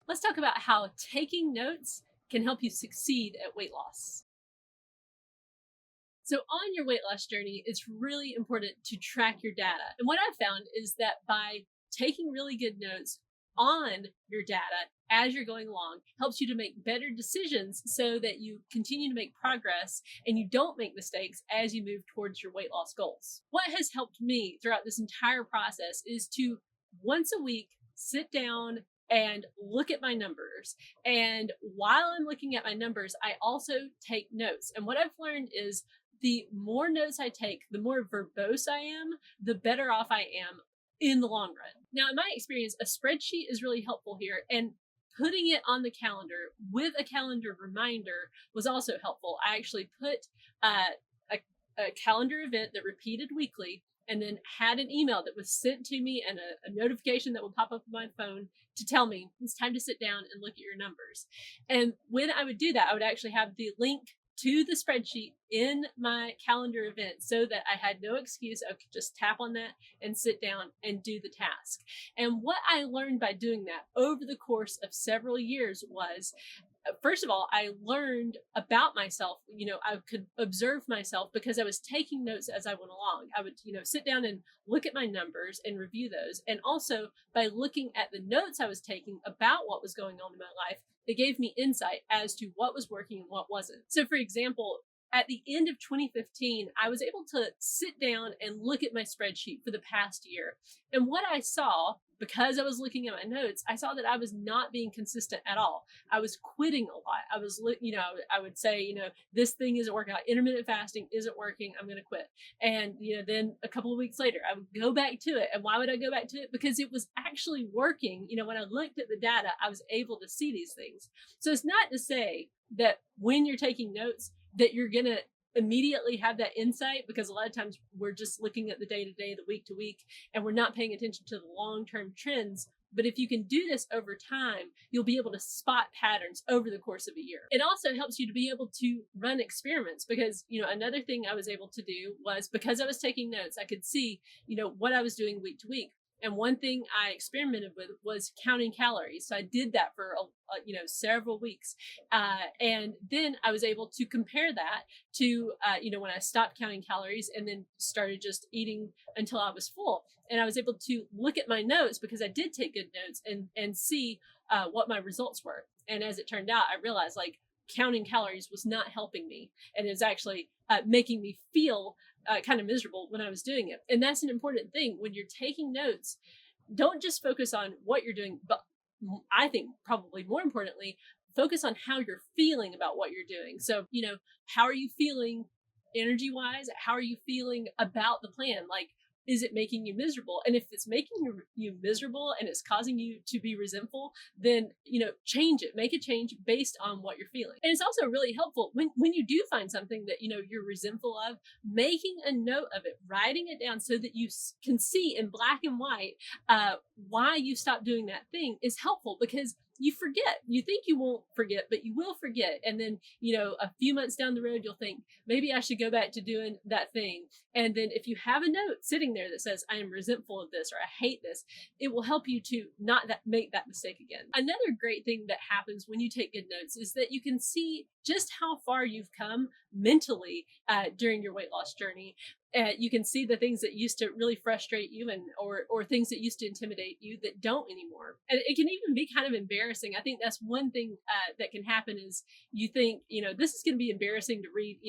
let's talk about how taking notes can help you succeed at weight loss. So, on your weight loss journey, it's really important to track your data. And what I've found is that by taking really good notes on your data as you're going along helps you to make better decisions so that you continue to make progress and you don't make mistakes as you move towards your weight loss goals. What has helped me throughout this entire process is to once a week sit down and look at my numbers. And while I'm looking at my numbers, I also take notes. And what I've learned is the more notes I take, the more verbose I am, the better off I am in the long run. Now, in my experience, a spreadsheet is really helpful here. And putting it on the calendar with a calendar reminder was also helpful. I actually put a calendar event that repeated weekly and then had an email that was sent to me and a notification that would pop up on my phone to tell me it's time to sit down and look at your numbers. And when I would do that, I would actually have the link to the spreadsheet in my calendar event so that I had no excuse. I could just tap on that and sit down and do the task. And what I learned by doing that over the course of several years was, first of all, I learned about myself. I could observe myself because I was taking notes as I went along. I would, sit down and look at my numbers and review those. And also by looking at the notes I was taking about what was going on in my life, it gave me insight as to what was working and what wasn't. So, for example, at the end of 2015, I was able to sit down and look at my spreadsheet for the past year. And what I saw, because I was looking at my notes, I saw that I was not being consistent at all. I was quitting a lot. I would say, this thing isn't working out. Intermittent fasting isn't working. I'm going to quit. And, then a couple of weeks later, I would go back to it. And why would I go back to it? Because it was actually working. When I looked at the data, I was able to see these things. So it's not to say that when you're taking notes, that you're going to immediately have that insight, because a lot of times we're just looking at the day to day, the week to week, and we're not paying attention to the long term trends. But if you can do this over time, you'll be able to spot patterns over the course of a year. It also helps you to be able to run experiments because, another thing I was able to do was, because I was taking notes, I could see, what I was doing week to week. And one thing I experimented with was counting calories. So I did that for several weeks, and then I was able to compare that to when I stopped counting calories and then started just eating until I was full. And I was able to look at my notes because I did take good notes and see what my results were. And as it turned out, I realized counting calories was not helping me, and it was actually making me feel kind of miserable when I was doing it. And that's an important thing when you're taking notes. Don't just focus on what you're doing, but I think probably more importantly, focus on how you're feeling about what you're doing. So, how are you feeling energy wise? How are you feeling about the plan? Is it making you miserable? And if it's making you miserable and it's causing you to be resentful, then, change it, make a change based on what you're feeling. And it's also really helpful when you do find something that, you're resentful of, making a note of it, writing it down so that you can see in black and white why you stopped doing that thing is helpful, because you forget. You think you won't forget, but you will forget. And then, a few months down the road, you'll think, maybe I should go back to doing that thing. And then if you have a note sitting there that says, I am resentful of this, or I hate this, it will help you to not make that mistake again. Another great thing that happens when you take good notes is that you can see just how far you've come mentally during your weight loss journey. You can see the things that used to really frustrate you or things that used to intimidate you that don't anymore. And it can even be kind of embarrassing. I think that's one thing that can happen is you think, this is going to be embarrassing to read,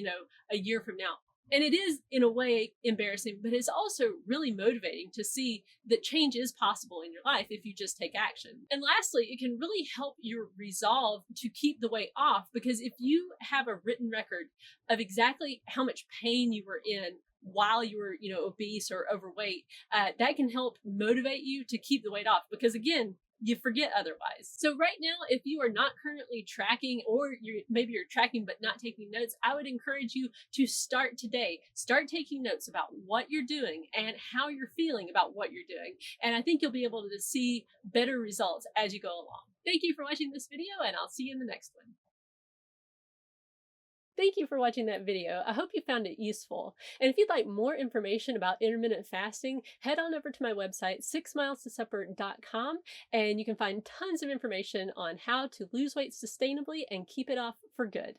a year from now. And it is in a way embarrassing, but it's also really motivating to see that change is possible in your life if you just take action. And lastly, it can really help your resolve to keep the weight off, because if you have a written record of exactly how much pain you were in while you were, obese or overweight, that can help motivate you to keep the weight off, because again, you forget otherwise. So right now, if you are not currently tracking, or maybe you're tracking but not taking notes, I would encourage you to start today. Start taking notes about what you're doing and how you're feeling about what you're doing. And I think you'll be able to see better results as you go along. Thank you for watching this video, and I'll see you in the next one. Thank you for watching that video. I hope you found it useful. And if you'd like more information about intermittent fasting, head on over to my website, 6milestosupper.com, and you can find tons of information on how to lose weight sustainably and keep it off for good.